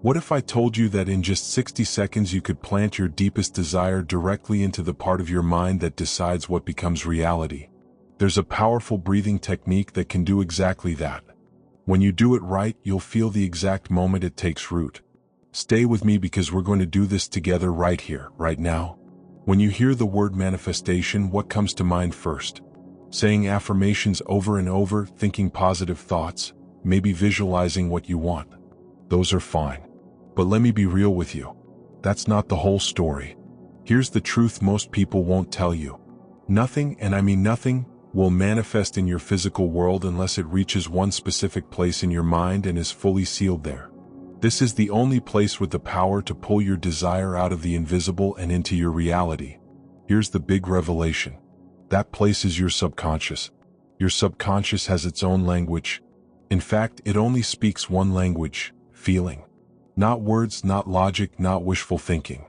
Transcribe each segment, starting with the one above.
What if I told you that in just 60 seconds you could plant your deepest desire directly into the part of your mind that decides what becomes reality? There's a powerful breathing technique that can do exactly that. When you do it right, you'll feel the exact moment it takes root. Stay with me because we're going to do this together right here, right now. When you hear the word manifestation, what comes to mind first? Saying affirmations over and over, thinking positive thoughts, maybe visualizing what you want. Those are fine. But let me be real with you. That's not the whole story. Here's the truth most people won't tell you. Nothing, and I mean nothing, will manifest in your physical world unless it reaches one specific place in your mind and is fully sealed there. This is the only place with the power to pull your desire out of the invisible and into your reality. Here's the big revelation. That place is your subconscious. Your subconscious has its own language. In fact, it only speaks one language: feeling. Not words, not logic, not wishful thinking.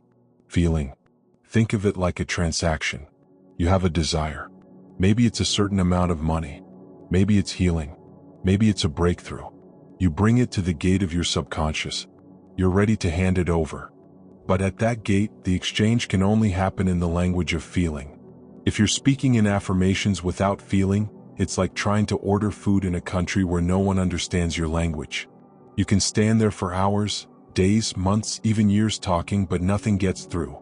Feeling. Think of it like a transaction. You have a desire. Maybe it's a certain amount of money. Maybe it's healing. Maybe it's a breakthrough. You bring it to the gate of your subconscious. You're ready to hand it over. But at that gate, the exchange can only happen in the language of feeling. If you're speaking in affirmations without feeling, it's like trying to order food in a country where no one understands your language. You can stand there for hours, days, months, even years talking, but nothing gets through.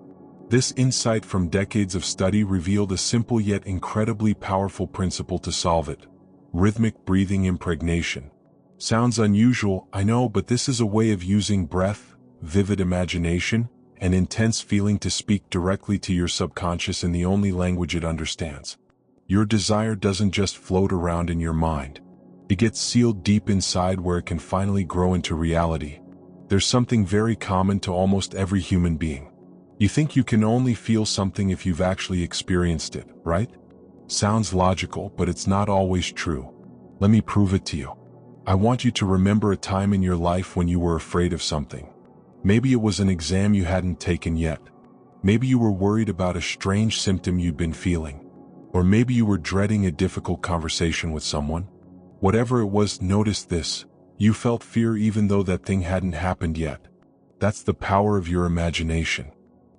This insight from decades of study revealed a simple yet incredibly powerful principle to solve it: rhythmic breathing impregnation. Sounds unusual, I know, but this is a way of using breath, vivid imagination, and intense feeling to speak directly to your subconscious in the only language it understands. Your desire doesn't just float around in your mind. It gets sealed deep inside where it can finally grow into reality. There's something very common to almost every human being. You think you can only feel something if you've actually experienced it, right? Sounds logical, but it's not always true. Let me prove it to you. I want you to remember a time in your life when you were afraid of something. Maybe it was an exam you hadn't taken yet. Maybe you were worried about a strange symptom you'd been feeling. Or maybe you were dreading a difficult conversation with someone. Whatever it was, notice this. You felt fear even though that thing hadn't happened yet. That's the power of your imagination.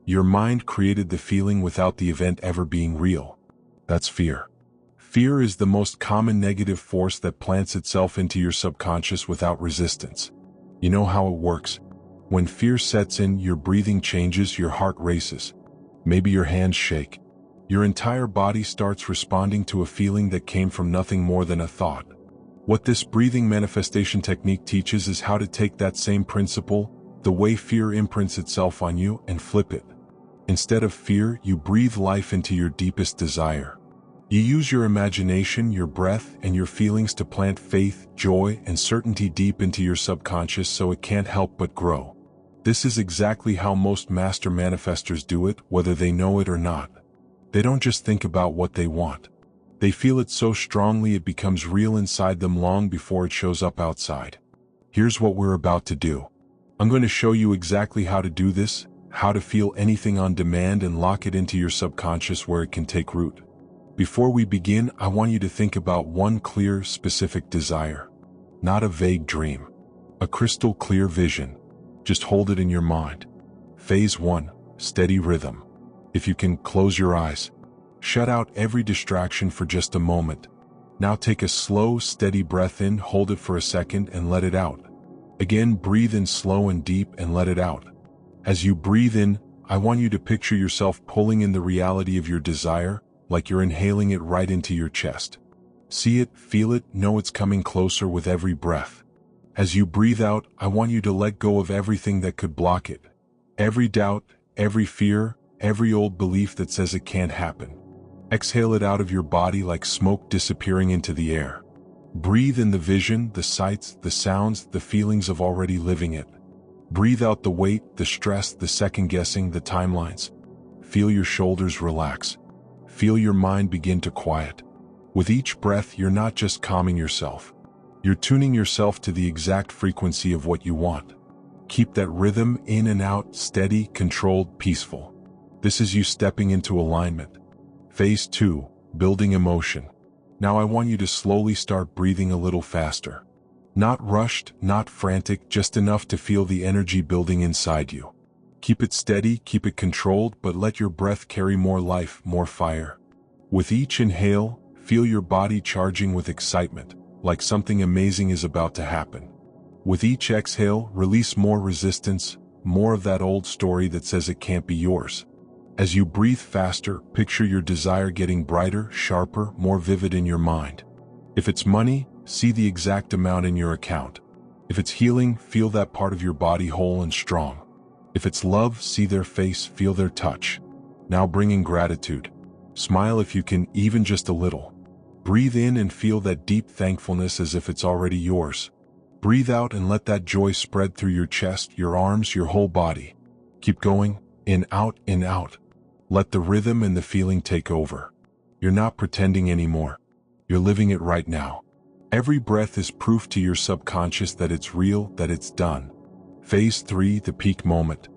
Your mind created the feeling without the event ever being real. That's fear. Fear is the most common negative force that plants itself into your subconscious without resistance. You know how it works. When fear sets in, your breathing changes, your heart races. Maybe your hands shake. Your entire body starts responding to a feeling that came from nothing more than a thought. What this breathing manifestation technique teaches is how to take that same principle, the way fear imprints itself on you, and flip it. Instead of fear, you breathe life into your deepest desire. You use your imagination, your breath, and your feelings to plant faith, joy, and certainty deep into your subconscious so it can't help but grow. This is exactly how most master manifestors do it, whether they know it or not. They don't just think about what they want. They feel it so strongly it becomes real inside them long before it shows up outside. Here's what we're about to do. I'm going to show you exactly how to do this, how to feel anything on demand and lock it into your subconscious where it can take root. Before we begin, I want you to think about one clear, specific desire. Not a vague dream. A crystal clear vision. Just hold it in your mind. Phase 1, steady rhythm. If you can, close your eyes. Shut out every distraction for just a moment. Now take a slow, steady breath in, hold it for a second, and let it out. Again, breathe in slow and deep and let it out. As you breathe in, I want you to picture yourself pulling in the reality of your desire, like you're inhaling it right into your chest. See it, feel it, know it's coming closer with every breath. As you breathe out, I want you to let go of everything that could block it. Every doubt, every fear, every old belief that says it can't happen. Exhale it out of your body like smoke disappearing into the air. Breathe in the vision, the sights, the sounds, the feelings of already living it. Breathe out the weight, the stress, the second-guessing, the timelines. Feel your shoulders relax. Feel your mind begin to quiet. With each breath, you're not just calming yourself. You're tuning yourself to the exact frequency of what you want. Keep that rhythm in and out, steady, controlled, peaceful. This is you stepping into alignment. Phase 2, building emotion. Now I want you to slowly start breathing a little faster. Not rushed, not frantic, just enough to feel the energy building inside you. Keep it steady, keep it controlled, but let your breath carry more life, more fire. With each inhale, feel your body charging with excitement, like something amazing is about to happen. With each exhale, release more resistance, more of that old story that says it can't be yours. As you breathe faster, picture your desire getting brighter, sharper, more vivid in your mind. If it's money, see the exact amount in your account. If it's healing, feel that part of your body whole and strong. If it's love, see their face, feel their touch. Now bring in gratitude. Smile if you can, even just a little. Breathe in and feel that deep thankfulness as if it's already yours. Breathe out and let that joy spread through your chest, your arms, your whole body. Keep going, in, out, in, out. Let the rhythm and the feeling take over. You're not pretending anymore. You're living it right now. Every breath is proof to your subconscious that it's real, that it's done. Phase 3, the peak moment.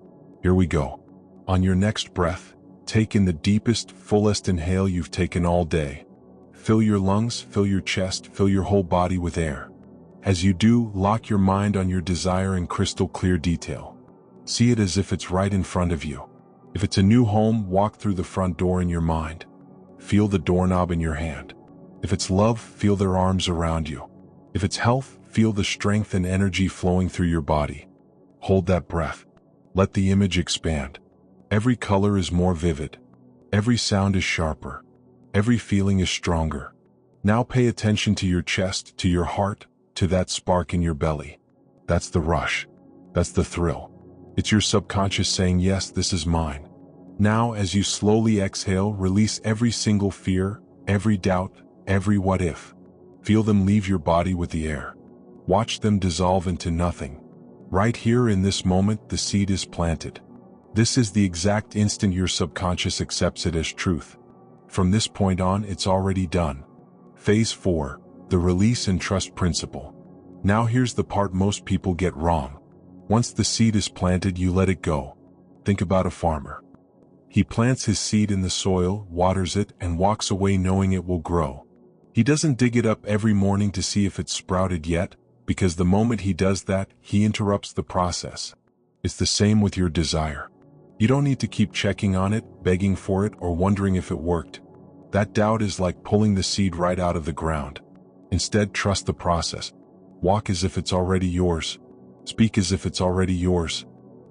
Here we go. On your next breath, take in the deepest, fullest inhale you've taken all day. Fill your lungs, fill your chest, fill your whole body with air. As you do, lock your mind on your desire in crystal clear detail. See it as if it's right in front of you. If it's a new home, walk through the front door in your mind. Feel the doorknob in your hand. If it's love, feel their arms around you. If it's health, feel the strength and energy flowing through your body. Hold that breath. Let the image expand. Every color is more vivid. Every sound is sharper. Every feeling is stronger. Now pay attention to your chest, to your heart, to that spark in your belly. That's the rush. That's the thrill. It's your subconscious saying, yes, this is mine. Now, as you slowly exhale, release every single fear, every doubt, every what if. Feel them leave your body with the air. Watch them dissolve into nothing. Right here in this moment, the seed is planted. This is the exact instant your subconscious accepts it as truth. From this point on, it's already done. Phase 4, the release and trust principle. Now here's the part most people get wrong. Once the seed is planted, you let it go. Think about a farmer. He plants his seed in the soil, waters it, and walks away knowing it will grow. He doesn't dig it up every morning to see if it's sprouted yet, because the moment he does that, he interrupts the process. It's the same with your desire. You don't need to keep checking on it, begging for it, or wondering if it worked. That doubt is like pulling the seed right out of the ground. Instead, trust the process. Walk as if it's already yours. Speak as if it's already yours.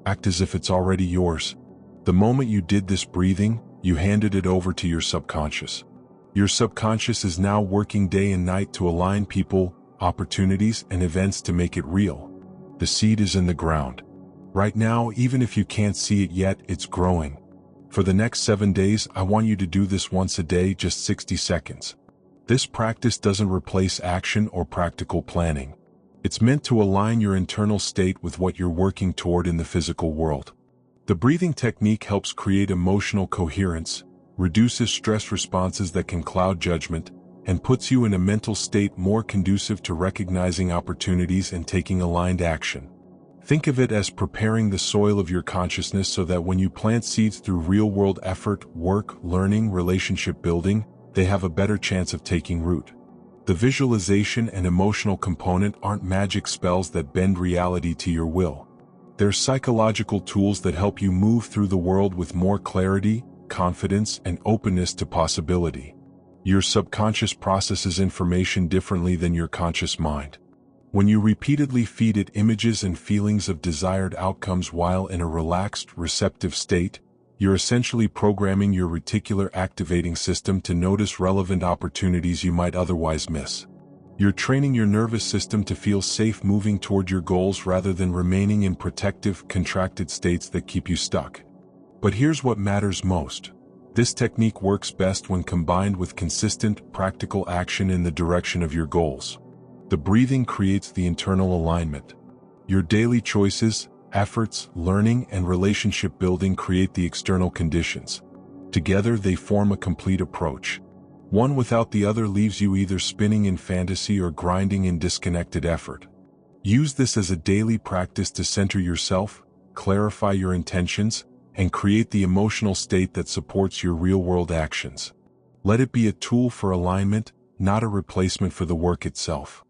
Act as if it's already yours. The moment you did this breathing, you handed it over to your subconscious. Your subconscious is now working day and night to align people, opportunities, and events to make it real. The seed is in the ground. Right now, even if you can't see it yet, it's growing. For the next 7 days, I want you to do this once a day, just 60 seconds. This practice doesn't replace action or practical planning. It's meant to align your internal state with what you're working toward in the physical world. The breathing technique helps create emotional coherence, reduces stress responses that can cloud judgment, and puts you in a mental state more conducive to recognizing opportunities and taking aligned action. Think of it as preparing the soil of your consciousness so that when you plant seeds through real-world effort, work, learning, relationship building, they have a better chance of taking root. The visualization and emotional component aren't magic spells that bend reality to your will. They're psychological tools that help you move through the world with more clarity, confidence, and openness to possibility. Your subconscious processes information differently than your conscious mind. When you repeatedly feed it images and feelings of desired outcomes while in a relaxed, receptive state, you're essentially programming your reticular activating system to notice relevant opportunities you might otherwise miss. You're training your nervous system to feel safe moving toward your goals rather than remaining in protective, contracted states that keep you stuck. But here's what matters most. This technique works best when combined with consistent, practical action in the direction of your goals. The breathing creates the internal alignment. Your daily choices, efforts, learning, and relationship building create the external conditions. Together they form a complete approach. One without the other leaves you either spinning in fantasy or grinding in disconnected effort. Use this as a daily practice to center yourself, clarify your intentions, and create the emotional state that supports your real-world actions. Let it be a tool for alignment, not a replacement for the work itself.